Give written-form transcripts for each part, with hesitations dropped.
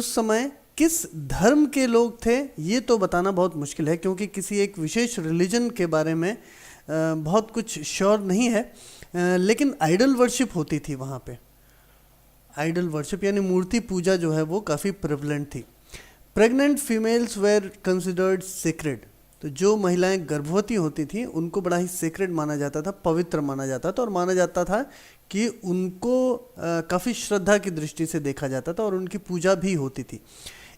उस समय किस धर्म के लोग थे ये तो बताना बहुत मुश्किल है, क्योंकि किसी एक विशेष रिलीजन के बारे में बहुत कुछ श्योर नहीं है। लेकिन आइडल वर्शिप होती थी वहाँ पे। आइडल वर्शिप यानी मूर्ति पूजा जो है वो काफ़ी प्रेवलेंट थी। Pregnant females where considered sacred, तो जो महिलाएं गर्भवती होती थी उनको बड़ा ही सेक्रेड माना जाता था, पवित्र माना जाता था, और माना जाता था कि उनको काफ़ी श्रद्धा की दृष्टि से देखा जाता था और उनकी पूजा भी होती थी।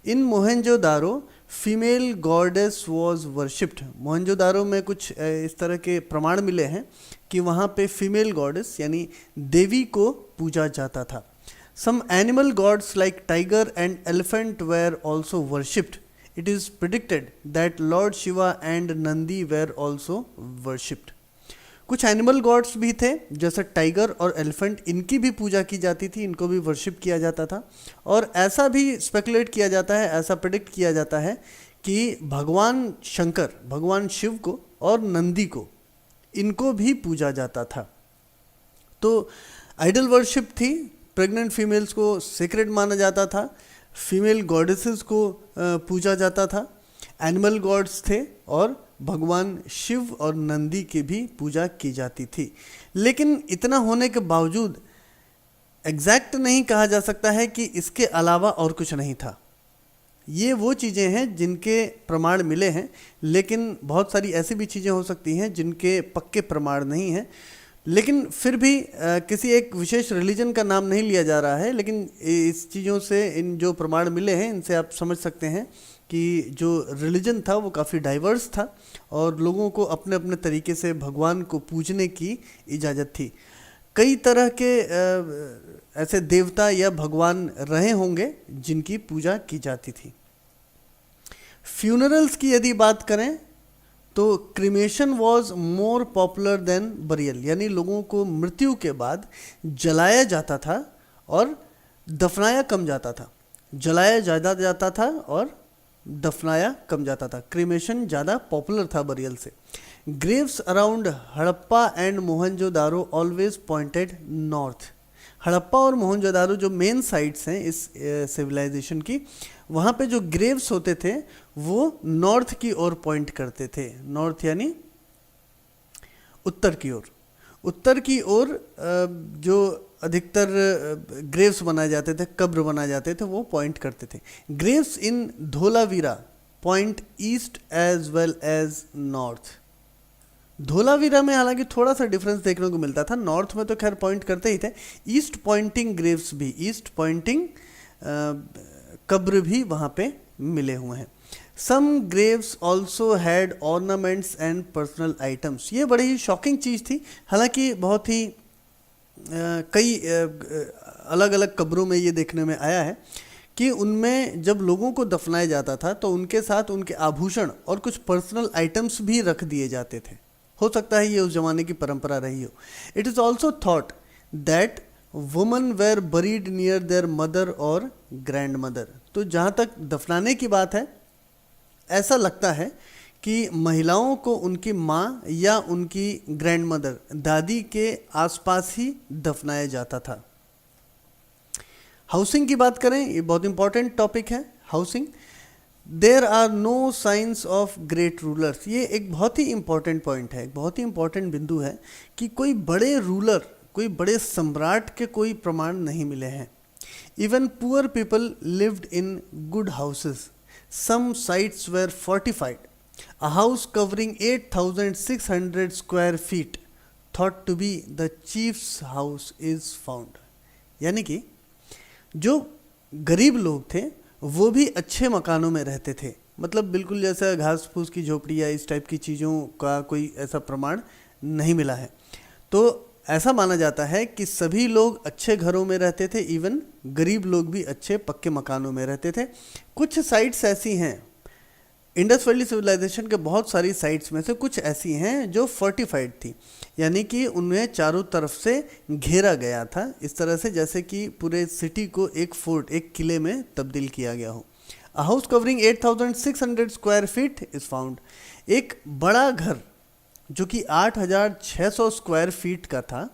In Mohenjodaro female goddess was worshipped. Mohenjodaro में कुछ इस तरह के प्रमाण मिले हैं कि वहाँ पे फीमेल गॉडेस यानी देवी को पूजा जाता था। Some animal gods like tiger and elephant were also worshipped. It is predicted that Lord Shiva and Nandi were also worshipped. कुछ एनिमल गॉड्स भी थे जैसे टाइगर और एलिफेंट, इनकी भी पूजा की जाती थी, इनको भी वर्शिप किया जाता था। और ऐसा भी स्पेकुलेट किया जाता है, ऐसा प्रेडिक्ट किया जाता है कि भगवान शंकर, भगवान शिव को और नंदी को, इनको भी पूजा जाता था। तो आइडल वर्शिप थी, प्रेग्नेंट फीमेल्स को सेक्रेड माना जाता था, फीमेल गॉडेसेस को पूजा जाता था, एनिमल गॉड्स थे और भगवान शिव और नंदी की भी पूजा की जाती थी। लेकिन इतना होने के बावजूद एग्जैक्ट नहीं कहा जा सकता है कि इसके अलावा और कुछ नहीं था। ये वो चीज़ें हैं जिनके प्रमाण मिले हैं, लेकिन बहुत सारी ऐसी भी चीज़ें हो सकती हैं जिनके पक्के प्रमाण नहीं हैं। लेकिन फिर भी किसी एक विशेष रिलीजन का नाम नहीं लिया जा रहा है, लेकिन इस चीज़ों से, इन जो प्रमाण मिले हैं इनसे आप समझ सकते हैं कि जो रिलीजन था वो काफ़ी डाइवर्स था और लोगों को अपने अपने तरीके से भगवान को पूजने की इजाज़त थी। कई तरह के ऐसे देवता या भगवान रहे होंगे जिनकी पूजा की जाती थी। फ्यूनरल्स की यदि बात करें तो cremation was more popular than burial, यानी लोगों को मृत्यु के बाद जलाया जाता था और दफनाया कम जाता था। जलाया ज़्यादा जाता था और दफनाया कम जाता था। क्रिमेशन ज़्यादा पॉपुलर था बरियल से। Graves around Harappa and Mohenjodaro always pointed north. Harappa और मोहनजोदारो जो मेन साइट्स हैं इस सिविलाइजेशन की, वहाँ पे जो ग्रेव्स होते थे वो नॉर्थ की ओर पॉइंट करते थे। नॉर्थ यानी उत्तर की ओर। उत्तर की ओर जो अधिकतर ग्रेव्स बनाए जाते थे, कब्र बनाए जाते थे, वो पॉइंट करते थे। Graves in Dholavira point east as well as north. Dholavira में हालांकि थोड़ा सा डिफरेंस देखने को मिलता था, नॉर्थ में तो खैर पॉइंट करते ही थे। ईस्ट पॉइंटिंग ग्रेव्स भी, ईस्ट पॉइंटिंग कब्र भी वहाँ पे मिले हुए हैं। Some graves also had ornaments and personal items. ये बड़ी ही शॉकिंग चीज़ थी। हालांकि बहुत ही कई अलग अलग कब्रों में ये देखने में आया है कि उनमें जब लोगों को दफनाया जाता था तो उनके साथ उनके आभूषण और कुछ पर्सनल आइटम्स भी रख दिए जाते थे। हो सकता है ये उस जमाने की परंपरा रही हो। It is also thought that woman were buried near their mother और ग्रैंड मदर। तो जहाँ तक दफनाने की बात है, ऐसा लगता है कि महिलाओं को उनकी माँ या उनकी ग्रैंड मदर, दादी के आसपास ही दफनाया जाता था। हाउसिंग की बात करें, ये बहुत इंपॉर्टेंट टॉपिक है housing. There are no science of great rulers. ये एक बहुत ही इंपॉर्टेंट पॉइंट है, एक बहुत ही इंपॉर्टेंट बिंदु है कि कोई बड़े रूलर, कोई बड़े सम्राट के कोई प्रमाण नहीं मिले हैं। Even poor people lived in good houses. Some sites were fortified. A house covering 8,600 square feet thought to be the chief's house is found. यानी कि जो गरीब लोग थे वो भी अच्छे मकानों में रहते थे, मतलब बिल्कुल जैसा घास फूस की झोपड़ी या इस टाइप की चीज़ों का कोई ऐसा प्रमाण नहीं मिला है। तो ऐसा माना जाता है कि सभी लोग अच्छे घरों में रहते थे, इवन गरीब लोग भी अच्छे पक्के मकानों में रहते थे। कुछ साइट्स ऐसी हैं, इंडस वैली सिविलाइजेशन के बहुत सारी साइट्स में से कुछ ऐसी हैं जो फोर्टिफाइड थी, यानी कि उन्हें चारों तरफ से घेरा गया था, इस तरह से जैसे कि पूरे सिटी को एक फोर्ट, एक किले में तब्दील किया गया हो। अ house covering 8,600 square feet is found. एक बड़ा घर जो कि 8,600 स्क्वायर फीट का था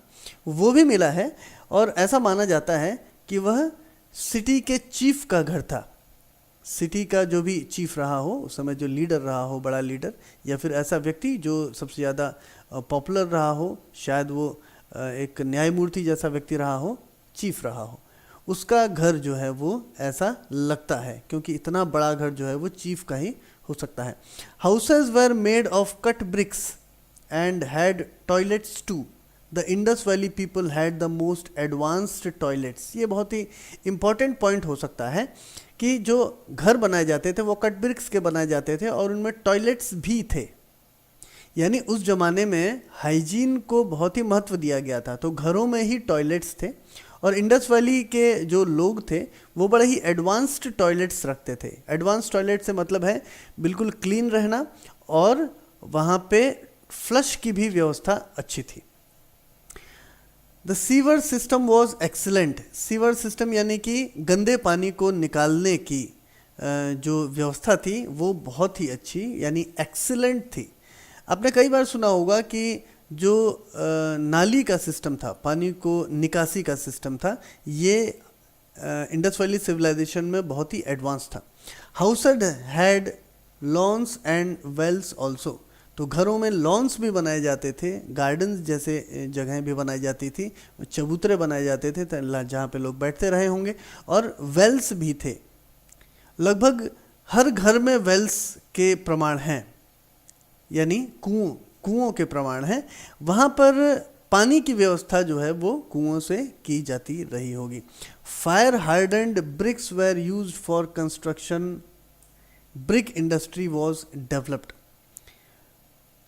वो भी मिला है, और ऐसा माना जाता है कि वह सिटी के चीफ का घर था। सिटी का जो भी चीफ रहा हो उस समय, जो लीडर रहा हो, बड़ा लीडर, या फिर ऐसा व्यक्ति जो सबसे ज़्यादा पॉपुलर रहा हो, शायद वो एक न्यायमूर्ति जैसा व्यक्ति रहा हो, चीफ रहा हो, उसका घर जो है वो ऐसा लगता है, क्योंकि इतना बड़ा घर जो है वो चीफ का ही हो सकता है। Houses were made of cut bricks and had toilets too. The Indus valley people had the most advanced toilets. ये बहुत ही इम्पॉर्टेंट पॉइंट हो सकता है कि जो घर बनाए जाते थे वो कट ब्रिक्स के बनाए जाते थे और उनमें टॉयलेट्स भी थे, यानी उस ज़माने में हाइजीन को बहुत ही महत्व दिया गया था, तो घरों में ही टॉयलेट्स थे। और इंडस वैली के जो लोग थे वो बड़े ही एडवांस्ड टॉयलेट्स रखते थे। एडवांस टॉयलेट से मतलब है बिल्कुल क्लीन रहना, और वहाँ पे फ्लश की भी व्यवस्था अच्छी थी। The sewer system was excellent. Sewer system यानी कि गंदे पानी को निकालने की जो व्यवस्था थी वो बहुत ही अच्छी, यानी एक्सीलेंट थी। आपने कई बार सुना होगा कि जो नाली का सिस्टम था, पानी को निकासी का सिस्टम था, ये इंडस वैली सिविलाइजेशन में बहुत ही एडवांस था। Houses had lawns and wells also. तो घरों में लॉन्स भी बनाए जाते थे, गार्डन्स जैसे जगहें भी बनाई जाती थी, चबूतरे बनाए जाते थे जहाँ पे लोग बैठते रहे होंगे, और वेल्स भी थे। लगभग हर घर में वेल्स के प्रमाण हैं, यानी कुओं के प्रमाण हैं। वहाँ पर पानी की व्यवस्था जो है वो कुओं से की जाती रही होगी। Fire hardened bricks were used for construction. Brick industry was developed.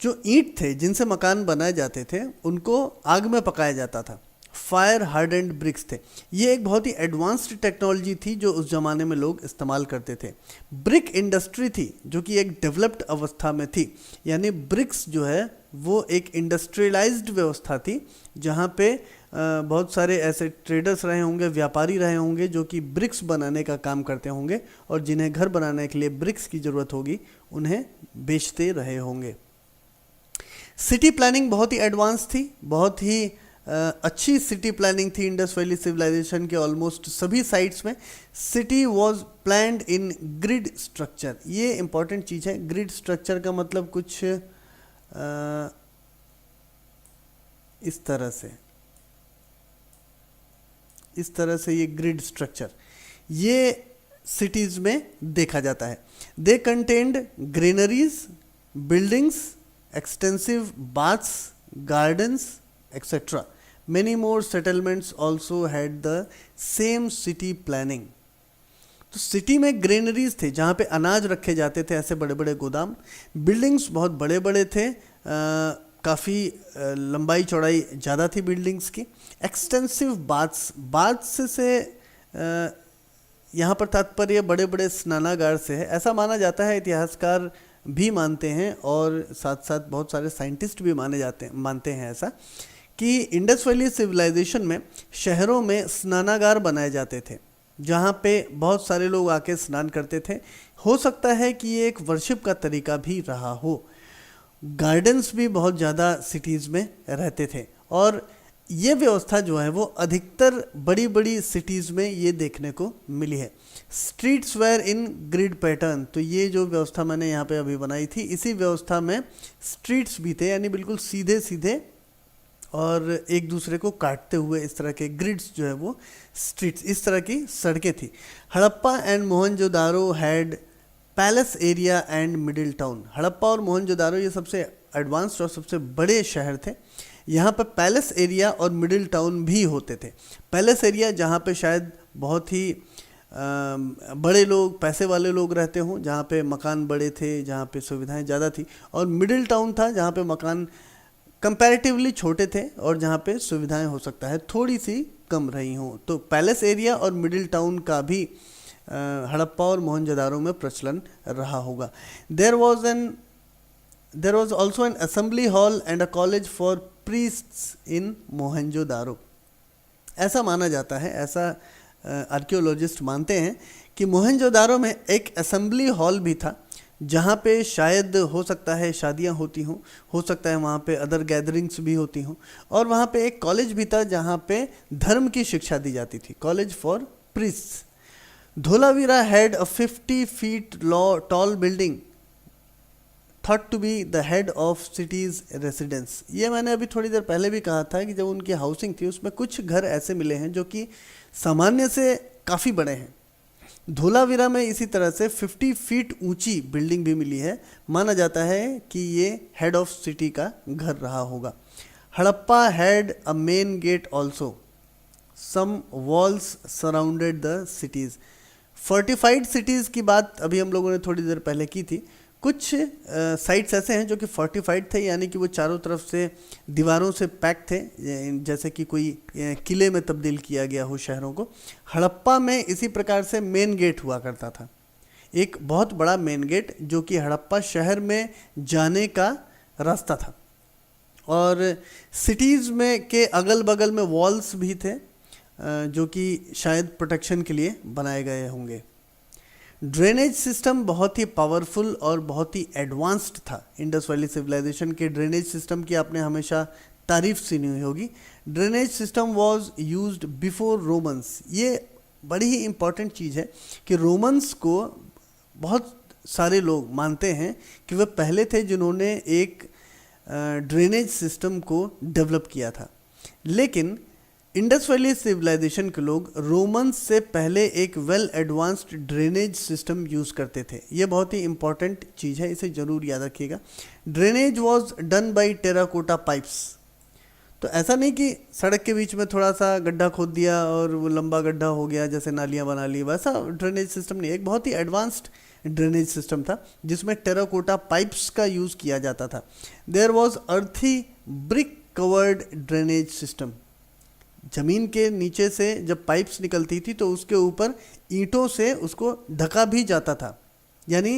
जो ईंट थे जिनसे मकान बनाए जाते थे उनको आग में पकाया जाता था। फायर हार्डन्ड ब्रिक्स थे। ये एक बहुत ही एडवांस्ड टेक्नोलॉजी थी जो उस ज़माने में लोग इस्तेमाल करते थे। ब्रिक इंडस्ट्री थी जो कि एक डेवलप्ड अवस्था में थी, यानी ब्रिक्स जो है वो एक इंडस्ट्रियलाइज्ड व्यवस्था थी, जहाँ पे बहुत सारे ऐसे ट्रेडर्स रहे होंगे, व्यापारी रहे होंगे जो कि ब्रिक्स बनाने का काम करते होंगे, और जिन्हें घर बनाने के लिए ब्रिक्स की ज़रूरत होगी उन्हें बेचते रहे होंगे। सिटी प्लानिंग बहुत ही एडवांस थी, बहुत ही अच्छी सिटी प्लानिंग थी इंडस वैली सिविलाइजेशन के ऑलमोस्ट सभी साइट्स में। City was planned in grid structure. ये इंपॉर्टेंट चीज़ है। ग्रिड स्ट्रक्चर का मतलब कुछ इस तरह से ये ग्रिड स्ट्रक्चर ये सिटीज़ में देखा जाता है। They contained greeneries, buildings, extensive baths, gardens, etc. Many more settlements also had the same city planning. तो सिटी में ग्रेनरीज थे जहाँ पे अनाज रखे जाते थे, ऐसे बड़े बड़े गोदाम। बिल्डिंग्स बहुत बड़े बड़े थे, काफ़ी लंबाई चौड़ाई ज़्यादा थी बिल्डिंग्स की। एक्सटेंसिव बाथ्स से यहाँ पर तात्पर्य बड़े बड़े स्नानागार से है, ऐसा माना जाता है। इतिहासकार भी मानते हैं और साथ साथ बहुत सारे साइंटिस्ट भी मानते हैं ऐसा कि इंडस वैली सिविलाइजेशन में शहरों में स्नानागार बनाए जाते थे जहाँ पे बहुत सारे लोग आके स्नान करते थे। हो सकता है कि ये एक वर्शिप का तरीका भी रहा हो। गार्डन्स भी बहुत ज़्यादा सिटीज़ में रहते थे, और ये व्यवस्था जो है वो अधिकतर बड़ी बड़ी सिटीज़ में ये देखने को मिली है। Streets were in grid pattern. तो ये जो व्यवस्था मैंने यहाँ पे अभी बनाई थी, इसी व्यवस्था में स्ट्रीट्स भी थे, यानी बिल्कुल सीधे सीधे और एक दूसरे को काटते हुए इस तरह के ग्रिड्स जो है वो स्ट्रीट्स, इस तरह की सड़कें थी। Harappa and Mohenjodaro had palace area and middle town. Harappa और मोहनजोदारो ये सबसे एडवांस्ड और सबसे बड़े शहर थे। यहाँ पर पैलेस एरिया और मिडिल टाउन भी होते थे। पैलेस एरिया जहाँ पे शायद बहुत ही बड़े लोग, पैसे वाले लोग रहते हों, जहाँ पे मकान बड़े थे, जहाँ पे सुविधाएं ज़्यादा थी, और मिडिल टाउन था जहाँ पे मकान कंपैरेटिवली छोटे थे और जहाँ पे सुविधाएं हो सकता है थोड़ी सी कम रही हों। तो पैलेस एरिया और मिडिल टाउन का भी हड़प्पा और मोहनजोदारो में प्रचलन रहा होगा। There was also an assembly hall and a college for priests in Mohenjodaro. ऐसा माना जाता है, ऐसा आर्कियोलॉजिस्ट मानते हैं कि मोहनजोदारो में एक असेंबली हॉल भी था जहाँ पे शायद हो सकता है शादियाँ होती हों, हो सकता है वहाँ पे अदर गैदरिंग्स भी होती हों, और वहाँ पे एक कॉलेज भी था जहाँ पे धर्म की शिक्षा दी जाती थी, college for priests. Dholavira had a 50 feet tall building thought to be the head of cities residence. ये मैंने अभी थोड़ी देर पहले भी कहा था कि जब उनकी हाउसिंग थी उसमें कुछ घर ऐसे मिले हैं जो कि सामान्य से काफ़ी बड़े हैं। धोलावीरा में इसी तरह से 50 फीट ऊंची बिल्डिंग भी मिली है। माना जाता है कि ये हेड ऑफ सिटी का घर रहा होगा। Harappa had a main gate also, some walls surrounded the cities. Fortified cities की बात अभी हम लोगों ने थोड़ी देर पहले की थी। कुछ साइट्स ऐसे हैं जो कि फोर्टिफाइड थे, यानी कि वो चारों तरफ से दीवारों से पैक थे, जैसे कि कोई किले में तब्दील किया गया हो शहरों को। हड़प्पा में इसी प्रकार से मेन गेट हुआ करता था, एक बहुत बड़ा मेन गेट जो कि हड़प्पा शहर में जाने का रास्ता था। और सिटीज़ में के अगल बगल में वॉल्स भी थे जो कि शायद प्रोटेक्शन के लिए बनाए गए होंगे। ड्रेनेज सिस्टम बहुत ही पावरफुल और बहुत ही एडवांस्ड था। इंडस वैली सिविलाइजेशन के ड्रेनेज सिस्टम की आपने हमेशा तारीफ सुनी हुई होगी। Drainage system was used before Romans. ये बड़ी ही इम्पॉर्टेंट चीज़ है कि रोमन्स को बहुत सारे लोग मानते हैं कि वे पहले थे जिन्होंने एक ड्रेनेज सिस्टम को डेवलप किया था। लेकिन इंडस वैली सिविलाइजेशन के लोग रोमन्स से पहले एक well advanced drainage system use करते थे। ये बहुत ही इंपॉर्टेंट चीज़ है, इसे ज़रूर याद रखिएगा। Drainage was done by terracotta pipes. तो ऐसा नहीं कि सड़क के बीच में थोड़ा सा गड्ढा खोद दिया और वो लंबा गड्ढा हो गया जैसे नालियाँ बना ली, वैसा ड्रेनेज सिस्टम नहीं। एक बहुत ही एडवांस्ड ड्रेनेज सिस्टम था जिसमें टेराकोटा पाइप्स का यूज़ किया जाता था। देयर वॉज अर्थी ब्रिक कवर्ड ड्रेनेज सिस्टम। ज़मीन के नीचे से जब पाइप्स निकलती थी तो उसके ऊपर ईंटों से उसको ढका भी जाता था, यानी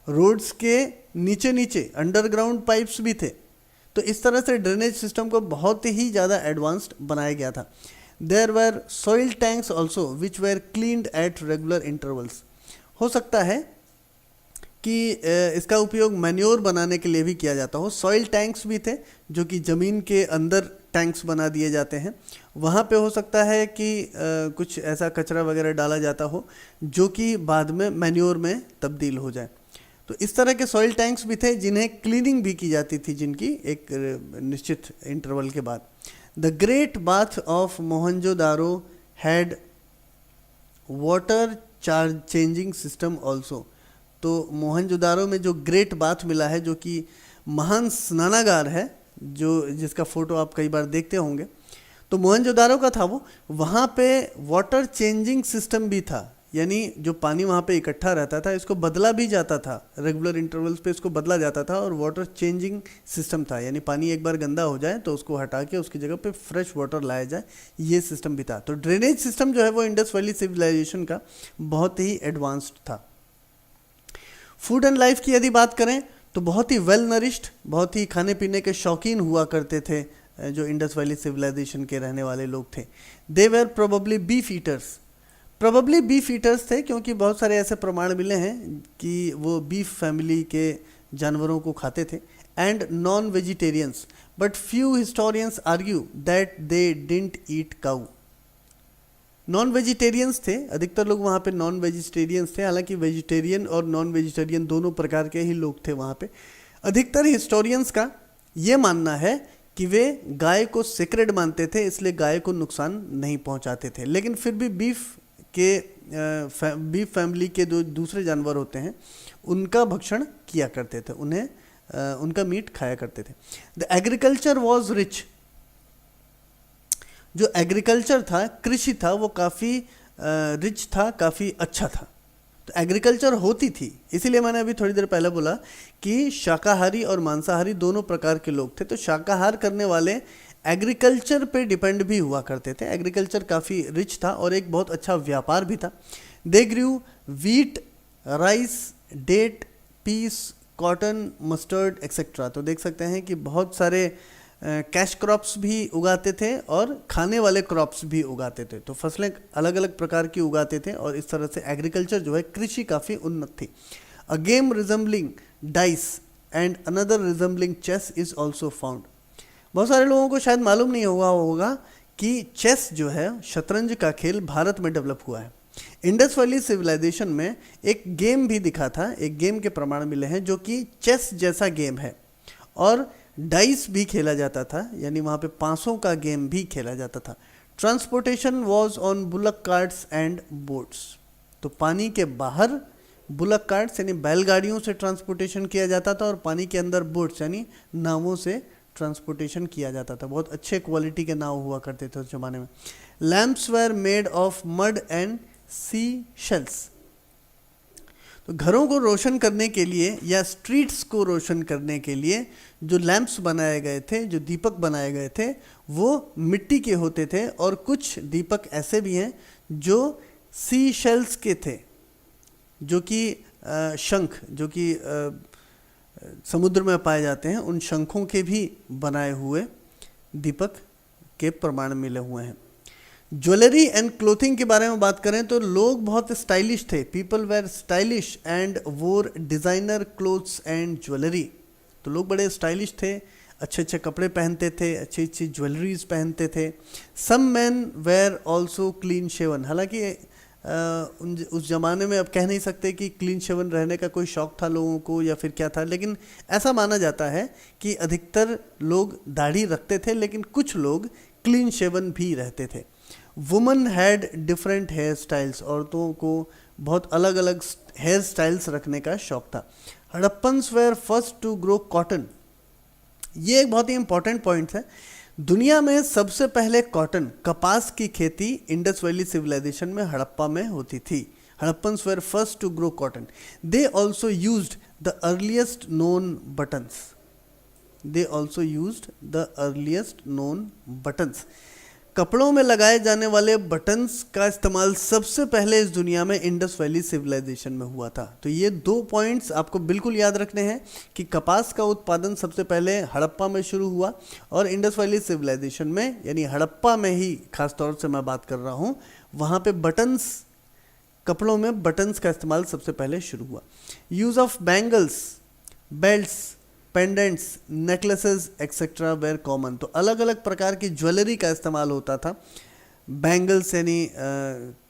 रोड्स के नीचे नीचे अंडरग्राउंड पाइप्स भी थे। तो इस तरह से ड्रेनेज सिस्टम को बहुत ही ज़्यादा एडवांस्ड बनाया गया था। There were soil tanks also which were cleaned at regular intervals. हो सकता है कि इसका उपयोग मैन्योर बनाने के लिए भी किया जाता हो। सॉइल टैंक्स भी थे जो कि ज़मीन के अंदर टैंक्स बना दिए जाते हैं। वहाँ पे हो सकता है कि कुछ ऐसा कचरा वगैरह डाला जाता हो जो कि बाद में मैन्योर में तब्दील हो जाए। तो इस तरह के सॉइल टैंक्स भी थे जिन्हें क्लीनिंग भी की जाती थी, जिनकी एक निश्चित इंटरवल के बाद। The great bath of Mohenjodaro had water charge changing system also. तो मोहनजोदारो में जो ग्रेट बाथ मिला है, जो कि महान स्नानागार है, जिसका फ़ोटो आप कई बार देखते होंगे, तो मोहनजोदारो का था वो। वहाँ पे वाटर चेंजिंग सिस्टम भी था, यानी जो पानी वहाँ पे इकट्ठा रहता था इसको बदला भी जाता था, रेगुलर इंटरवल्स पे इसको बदला जाता था। और वाटर चेंजिंग सिस्टम था, यानी पानी एक बार गंदा हो जाए तो उसको हटा के उसकी जगह पे फ्रेश वाटर लाया जाए, ये सिस्टम भी था। तो ड्रेनेज सिस्टम जो है वो इंडस वैली सिविलाइजेशन का बहुत ही एडवांस्ड था। फूड एंड लाइफ की यदि बात करें तो बहुत ही वेल नरिश्ड, बहुत ही खाने पीने के शौकीन हुआ करते थे जो इंडस वैली सिविलाइजेशन के रहने वाले लोग थे। They were probably beef eaters. Probably beef eaters थे क्योंकि बहुत सारे ऐसे प्रमाण मिले हैं कि वो बीफ फैमिली के जानवरों को खाते थे। And non vegetarians, but few historians argue that they didn't eat cow. Non vegetarians थे, अधिकतर लोग वहाँ पे नॉन वेजिटेरियंस थे। हालांकि वेजिटेरियन और नॉन वेजिटेरियन दोनों प्रकार के ही लोग थे वहाँ पे। अधिकतर हिस्टोरियंस का ये मानना है कि वे गाय को सेक्रेड मानते थे, इसलिए गाय को नुकसान नहीं पहुँचाते थे। लेकिन फिर भी बीफ फैमिली के जो दूसरे जानवर होते हैं उनका भक्षण किया करते थे, उन्हें उनका मीट खाया करते थे। The agriculture was rich. जो एग्रीकल्चर था, कृषि था, वो काफ़ी रिच था, काफ़ी अच्छा था। तो एग्रीकल्चर होती थी, इसीलिए मैंने अभी थोड़ी देर पहले बोला कि शाकाहारी और मांसाहारी दोनों प्रकार के लोग थे। तो शाकाहार करने वाले एग्रीकल्चर पे डिपेंड भी हुआ करते थे। एग्रीकल्चर काफ़ी रिच था और एक बहुत अच्छा व्यापार भी था। They grew wheat, rice, date, peas, cotton, mustard etcetera. तो देख सकते हैं कि बहुत सारे कैश क्रॉप्स भी उगाते थे और खाने वाले क्रॉप्स भी उगाते थे। तो फसलें अलग अलग प्रकार की उगाते थे और इस तरह से एग्रीकल्चर जो है, कृषि काफ़ी उन्नत थी। A game resembling dice and another resembling chess is also found. बहुत सारे लोगों को शायद मालूम नहीं हुआ होगा कि चेस जो है, शतरंज का खेल, भारत में डेवलप हुआ है। इंडस वैली सिविलाइजेशन में एक गेम भी दिखा था, एक गेम के प्रमाण मिले हैं जो कि चेस जैसा गेम है और डाइस भी खेला जाता था, यानी वहाँ पे पांसों का गेम भी खेला जाता था। Transportation was on bullock carts and boats. तो पानी के बाहर बुलक कार्ट्स यानी बैलगाड़ियों से ट्रांसपोर्टेशन किया जाता था और पानी के अंदर बोट्स यानी नावों से ट्रांसपोर्टेशन किया जाता था। बहुत अच्छे क्वालिटी के नाव हुआ करते थे उस जमाने में। Lamps were made of mud and sea shells. तो घरों को रोशन करने के लिए या स्ट्रीट्स को रोशन करने के लिए जो लैंप्स बनाए गए थे, जो दीपक बनाए गए थे, वो मिट्टी के होते थे और कुछ दीपक ऐसे भी हैं जो सी शेल्स के थे, जो कि शंख, जो कि समुद्र में पाए जाते हैं, उन शंखों के भी बनाए हुए दीपक के प्रमाण मिले हुए हैं। ज्वेलरी एंड क्लोथिंग के बारे में बात करें तो लोग बहुत स्टाइलिश थे। पीपल वेर स्टाइलिश एंड वोर डिज़ाइनर क्लोथ्स एंड ज्वेलरी। तो लोग बड़े स्टाइलिश थे, अच्छे अच्छे कपड़े पहनते थे, अच्छी अच्छी ज्वेलरीज पहनते थे। Some man were also clean shaven. हालांकि उस ज़माने में अब कह नहीं सकते कि क्लीन शेवन रहने का कोई शौक़ था लोगों को या फिर क्या था, लेकिन ऐसा माना जाता है कि अधिकतर लोग दाढ़ी रखते थे, लेकिन कुछ लोग क्लीन शेवन भी रहते थे। Woman had different hairstyles. औरतों को बहुत अलग अलग हेयर स्टाइल्स रखने का शौक़ था। Harappans were first to grow cotton. ये एक बहुत ही इंपॉर्टेंट पॉइंट है। दुनिया में सबसे पहले कॉटन, कपास की खेती इंडस वैली सिविलाइजेशन में हड़प्पा में होती थी। Harappans were first to grow cotton. They also used the earliest known buttons. They also used the earliest known buttons. कपड़ों में लगाए जाने वाले बटन्स का इस्तेमाल सबसे पहले इस दुनिया में इंडस वैली सिविलाइजेशन में हुआ था। तो ये 2 पॉइंट्स आपको बिल्कुल याद रखने हैं कि कपास का उत्पादन सबसे पहले हड़प्पा में शुरू हुआ और इंडस वैली सिविलाइजेशन में, यानी हड़प्पा में ही खास तौर से मैं बात कर रहा हूँ, वहाँ पे बटन्स, कपड़ों में बटन्स का इस्तेमाल सबसे पहले शुरू हुआ। Use of bangles, belts, pendants, necklaces etcetera were common. तो अलग अलग प्रकार की ज्वेलरी का इस्तेमाल होता था। बैंगल्स यानी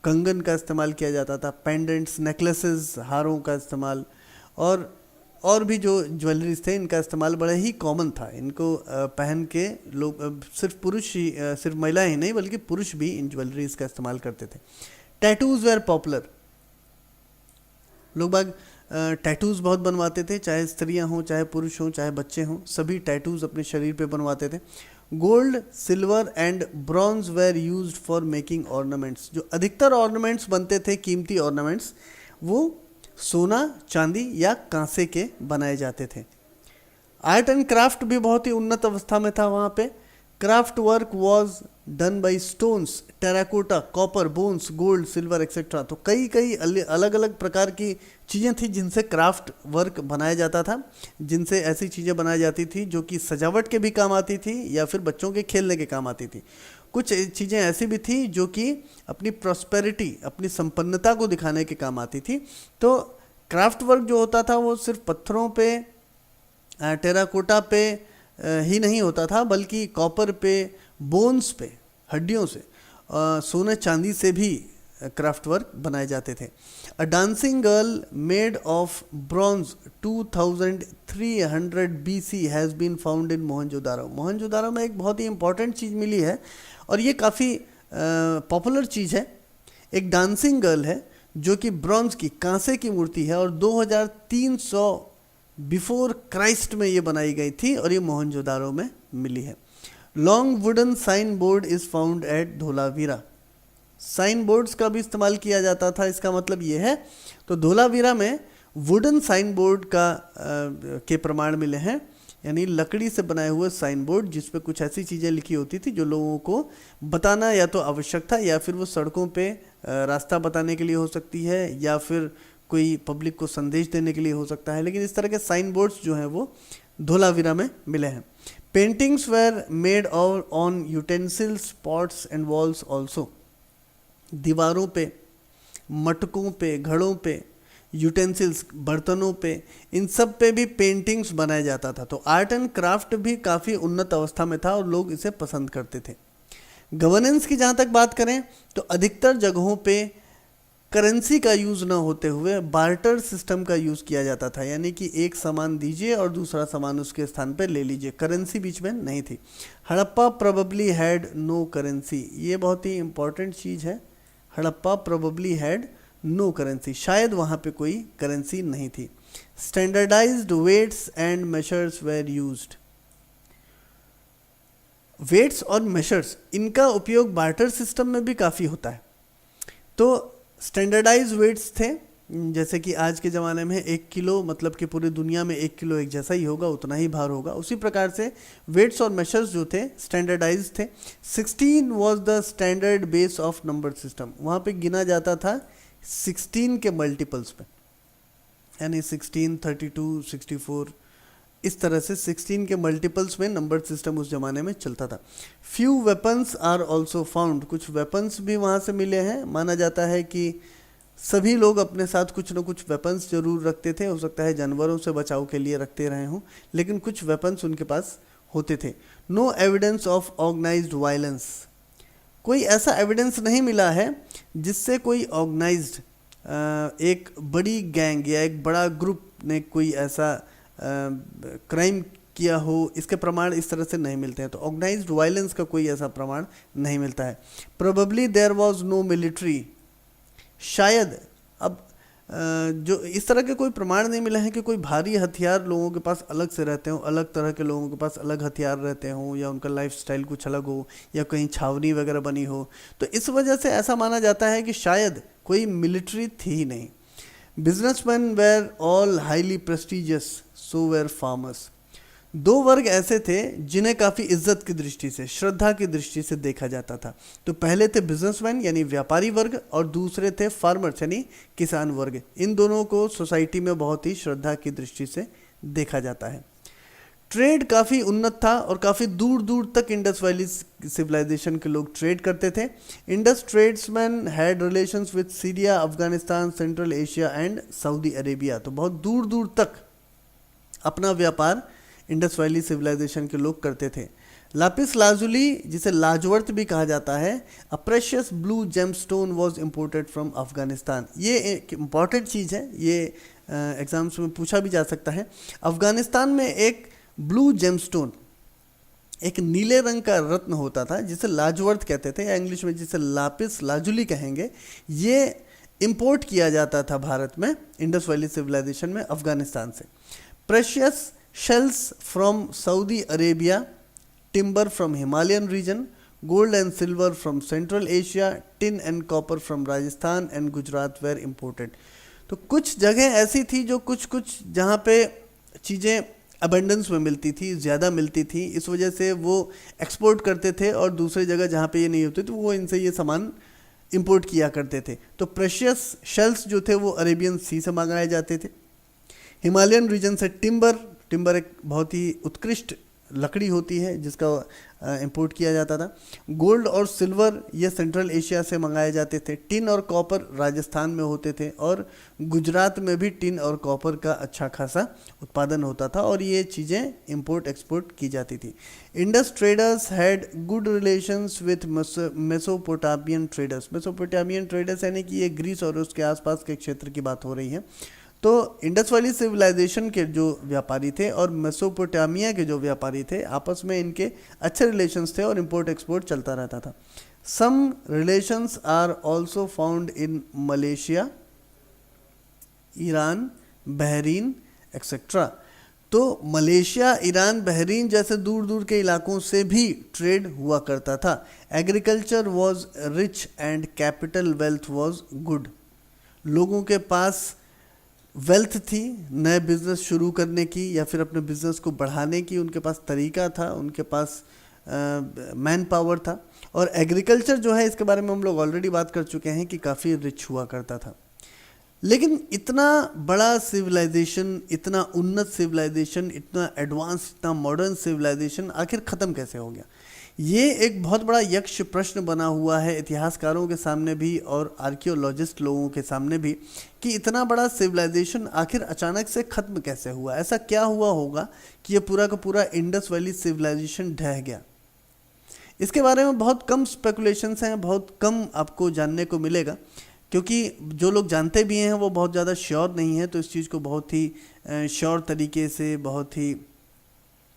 कंगन का इस्तेमाल किया जाता था, पेंडेंट्स, नेकलेसेस, हारों का इस्तेमाल, और भी जो ज्वेलरीज थे इनका इस्तेमाल बड़ा ही कॉमन था। इनको पहन के लोग, सिर्फ पुरुष ही, सिर्फ महिलाएं ही नहीं बल्कि पुरुष भी इन ज्वेलरीज का इस्तेमाल करते थे। Tattoos were popular. लोग बाग टैटूज़ बहुत बनवाते थे, चाहे स्त्रियां हों, चाहे पुरुष हों, चाहे बच्चे हों, सभी टैटूज़ अपने शरीर पे बनवाते थे। Gold, silver and bronze where used for making ornaments. जो अधिकतर ऑर्नामेंट्स बनते थे, कीमती ऑर्नामेंट्स, वो सोना, चांदी या कांसे के बनाए जाते थे। आर्ट एंड क्राफ्ट भी बहुत ही उन्नत अवस्था में था वहाँ पे। Craft work was done by stones, terracotta, copper, bones, gold, silver etcetera. तो कई अलग अलग प्रकार की चीज़ें थी जिनसे क्राफ्ट वर्क बनाया जाता था, जिनसे ऐसी चीज़ें बनाई जाती थी जो कि सजावट के भी काम आती थी या फिर बच्चों के खेलने के काम आती थी। कुछ चीज़ें ऐसी भी थी जो कि अपनी प्रॉस्पेरिटी, अपनी संपन्नता को दिखाने के काम आती थी। तो क्राफ्ट वर्क जो होता था वो सिर्फ पत्थरों पे, टेराकोटा पे ही नहीं होता था, बल्कि कॉपर पे, बोन्स पे, हड्डियों से, सोने चांदी से भी क्राफ्ट वर्क बनाए जाते थे। A dancing girl made of bronze 2300 BC has been found in Mohenjodaro. Mohenjodaro में एक बहुत ही इंपॉर्टेंट चीज़ मिली है और ये काफ़ी पॉपुलर चीज़ है। एक डांसिंग गर्ल है जो कि ब्रॉन्ज की, कांसे की मूर्ति है और 2300 बिफोर क्राइस्ट में ये बनाई गई थी और ये मोहनजोदारो में मिली है। Long wooden sign board is found at Dholavira. Sign boards का भी इस्तेमाल किया जाता था, इसका मतलब ये है। तो धोलावीरा में वुडन साइन बोर्ड के प्रमाण मिले हैं, यानी लकड़ी से बनाए हुए साइन बोर्ड जिस पे कुछ ऐसी चीज़ें लिखी होती थी जो लोगों को बताना या तो आवश्यक था या फिर वो सड़कों पे रास्ता बताने के लिए हो सकती है या फिर कोई पब्लिक को संदेश देने के लिए हो सकता है, लेकिन इस तरह के साइन बोर्ड्स जो हैं वो धोलावीरा में मिले हैं। Paintings were made on utensils, pots and walls also. दीवारों पे, मटकों पे, घड़ों पे, यूटेंसिल्स, बर्तनों पे, इन सब पे भी पेंटिंग्स बनाया जाता था। तो आर्ट एंड क्राफ्ट भी काफ़ी उन्नत अवस्था में था और लोग इसे पसंद करते थे। गवर्नेंस की जहाँ तक बात करें तो अधिकतर जगहों पे करेंसी का यूज़ ना होते हुए बार्टर सिस्टम का यूज़ किया जाता था, यानी कि एक सामान दीजिए और दूसरा सामान उसके स्थान पर ले लीजिए, करेंसी बीच में नहीं थी। Harappa probably had no currency, ये बहुत ही इंपॉर्टेंट चीज़ है। Harappa probably had no currency, शायद वहाँ पे कोई करेंसी नहीं थी। Standardized weights and measures were used, weights और मेजर्स इनका उपयोग बार्टर सिस्टम में भी काफ़ी होता है। तो स्टैंडर्डाइज वेट्स थे, जैसे कि आज के ज़माने में 1 किलो, मतलब कि पूरी दुनिया में 1 किलो एक जैसा ही होगा, उतना ही भार होगा। उसी प्रकार से वेट्स और मेजर्स जो थे स्टैंडर्डाइज थे। 16 was the standard base of number system, वहाँ पे गिना जाता था 16 के मल्टीपल्स पे, यानी 16, 32, 64, इस तरह से 16 के मल्टीपल्स में नंबर सिस्टम उस ज़माने में चलता था। Few weapons are also found, कुछ वेपन्स भी वहाँ से मिले हैं। माना जाता है कि सभी लोग अपने साथ कुछ न कुछ वेपन्स जरूर रखते थे, हो सकता है जानवरों से बचाव के लिए रखते रहे हों, लेकिन कुछ वेपन्स उनके पास होते थे। No evidence of organised violence, कोई ऐसा एविडेंस नहीं मिला है जिससे कोई ऑर्गेनाइज्ड एक बड़ी गैंग या एक बड़ा ग्रुप ने कोई ऐसा क्राइम किया हो, इसके प्रमाण इस तरह से नहीं मिलते हैं। तो ऑर्गेनाइज्ड वायलेंस का कोई ऐसा प्रमाण नहीं मिलता है। Probably there was no military, शायद अब जो इस तरह के कोई प्रमाण नहीं मिले हैं कि कोई भारी हथियार लोगों के पास अलग से रहते हों, अलग तरह के लोगों के पास अलग हथियार रहते हों, या उनका लाइफस्टाइल कुछ अलग हो, या कहीं छावनी वगैरह बनी हो। तो इस वजह से ऐसा माना जाता है कि शायद कोई मिलिट्री थी ही नहीं। Businessman were all highly prestigious, so were farmers, दो वर्ग ऐसे थे जिन्हें काफ़ी इज्जत की दृष्टि से, श्रद्धा की दृष्टि से देखा जाता था। तो पहले थे बिजनेसमैन यानी व्यापारी वर्ग, और दूसरे थे फार्मर्स यानी किसान वर्ग। इन दोनों को सोसाइटी में बहुत ही श्रद्धा की दृष्टि से देखा जाता है। ट्रेड काफ़ी उन्नत था और काफ़ी दूर दूर तक इंडस वैली सिविलाइजेशन के लोग ट्रेड करते थे। Indus tradesman had relations with Syria, Afghanistan, central Asia and Saudi Arabia. तो बहुत दूर दूर तक अपना व्यापार इंडस वैली सिविलाइजेशन के लोग करते थे। लापिस लाजुली, जिसे लाजवर्त भी कहा जाता है, a precious blue gemstone was imported from Afghanistan. ये एक इम्पॉर्टेंट चीज़ है, ये एग्जाम्स में पूछा भी जा सकता है। अफगानिस्तान में एक ब्लू जेमस्टोन, एक नीले रंग का रत्न होता था जिसे लाजवर्त कहते थे, या इंग्लिश में जिसे लापिस लाजुली कहेंगे। ये इंपोर्ट किया जाता था भारत में इंडस वैली सिविलाइजेशन में अफगानिस्तान से। Precious shells from Saudi Arabia, timber from Himalayan region, gold and silver from Central Asia, tin and copper from Rajasthan and Gujarat were imported। तो कुछ जगह ऐसी थी जो कुछ जहाँ पे चीज़ें अबंडेंस में मिलती थी, ज़्यादा मिलती थी, इस वजह से वो एक्सपोर्ट करते थे, और दूसरी जगह जहाँ पे ये नहीं होती तो वो इनसे ये सामान इंपोर्ट किया करते थे। तो प्रेशियस शेल्स जो थे वो अरेबियन सी से मंगाए जाते थे। हिमालयन रीजन से टिम्बर एक बहुत ही उत्कृष्ट लकड़ी होती है जिसका इंपोर्ट किया जाता था। गोल्ड और सिल्वर ये सेंट्रल एशिया से मंगाए जाते थे। टिन और कॉपर राजस्थान में होते थे, और गुजरात में भी टिन और कॉपर का अच्छा खासा उत्पादन होता था, और ये चीज़ें इंपोर्ट एक्सपोर्ट की जाती थी। Indus traders had good relations with Mesopotamian traders. Mesopotamian traders यानी कि ये ग्रीस और उसके आसपास के क्षेत्र की बात हो रही है। तो इंडस वैली सिविलाइजेशन के जो व्यापारी थे और मेसोपोटामिया के जो व्यापारी थे, आपस में इनके अच्छे रिलेशंस थे और इंपोर्ट एक्सपोर्ट चलता रहता था। Some relations are also found in Malaysia, Iran, Bahrain etcetera. तो मलेशिया, ईरान, बहरीन जैसे दूर दूर के इलाकों से भी ट्रेड हुआ करता था। Agriculture was rich and capital wealth was good. लोगों के पास वेल्थ थी नए बिज़नेस शुरू करने की या फिर अपने बिज़नेस को बढ़ाने की, उनके पास तरीका था, उनके पास मैन पावर था। और एग्रीकल्चर जो है, इसके बारे में हम लोग ऑलरेडी बात कर चुके हैं कि काफ़ी रिच हुआ करता था। लेकिन इतना बड़ा सिविलाइजेशन, इतना उन्नत सिविलाइजेशन, इतना एडवांस, इतना मॉडर्न सिविलाइजेशन आखिर ख़त्म कैसे हो गया? ये एक बहुत बड़ा यक्ष प्रश्न बना हुआ है इतिहासकारों के सामने भी और आर्कियोलॉजिस्ट लोगों के सामने भी, कि इतना बड़ा सिविलाइजेशन आखिर अचानक से ख़त्म कैसे हुआ? ऐसा क्या हुआ होगा कि ये पूरा का पूरा इंडस वैली सिविलाइजेशन ढह गया? इसके बारे में बहुत कम स्पेकुलेशंस हैं, बहुत कम आपको जानने को मिलेगा। क्योंकि जो लोग जानते भी हैं वो बहुत ज़्यादा श्योर नहीं है, तो इस चीज़ को बहुत ही श्योर तरीके से, बहुत ही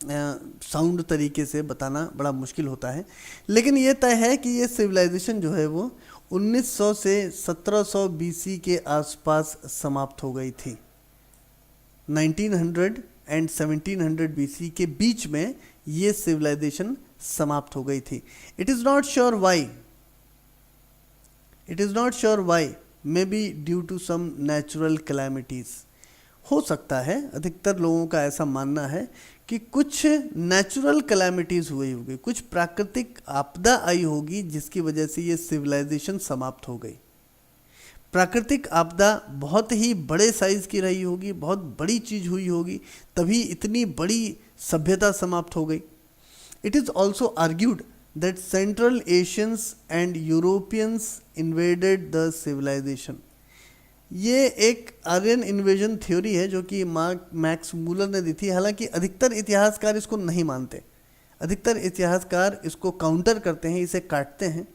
साउंड तरीके से बताना बड़ा मुश्किल होता है। लेकिन ये तय है कि ये सिविलाइजेशन जो है वो 1900 से 1700 बीसी के आसपास समाप्त हो गई थी। 1900 एंड 1700 बीसी के बीच में ये सिविलाइजेशन समाप्त हो गई थी। It is not sure why, it is not sure why, may be due to some natural calamities. हो सकता है, अधिकतर लोगों का ऐसा मानना है कि कुछ नेचुरल कैलामिटीज़ हुई होगी, कुछ प्राकृतिक आपदा आई होगी जिसकी वजह से ये सिविलाइजेशन समाप्त हो गई। प्राकृतिक आपदा बहुत ही बड़े साइज़ की रही होगी, बहुत बड़ी चीज़ हुई होगी, तभी इतनी बड़ी सभ्यता समाप्त हो गई। It is also argued that central Asians and Europeans invaded the civilisation. ये एक आर्यन इन्वेजन थ्योरी है जो कि मैक्स मूलर ने दी थी। हालांकि अधिकतर इतिहासकार इसको नहीं मानते, अधिकतर इतिहासकार इसको काउंटर करते हैं, इसे काटते हैं।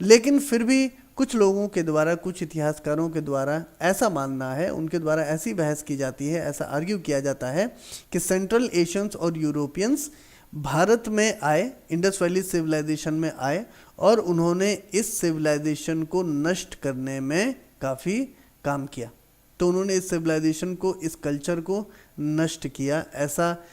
लेकिन फिर भी कुछ लोगों के द्वारा, कुछ इतिहासकारों के द्वारा ऐसा मानना है, उनके द्वारा ऐसी बहस की जाती है, ऐसा आर्ग्यू किया जाता है कि सेंट्रल एशियंस और यूरोपियंस भारत में आए, इंडस वैली सिविलाइजेशन में आए, और उन्होंने इस सिविलाइजेशन को नष्ट करने में काफ़ी काम किया। तो उन्होंने इस सिविलाइजेशन को, इस कल्चर को नष्ट किया, ऐसा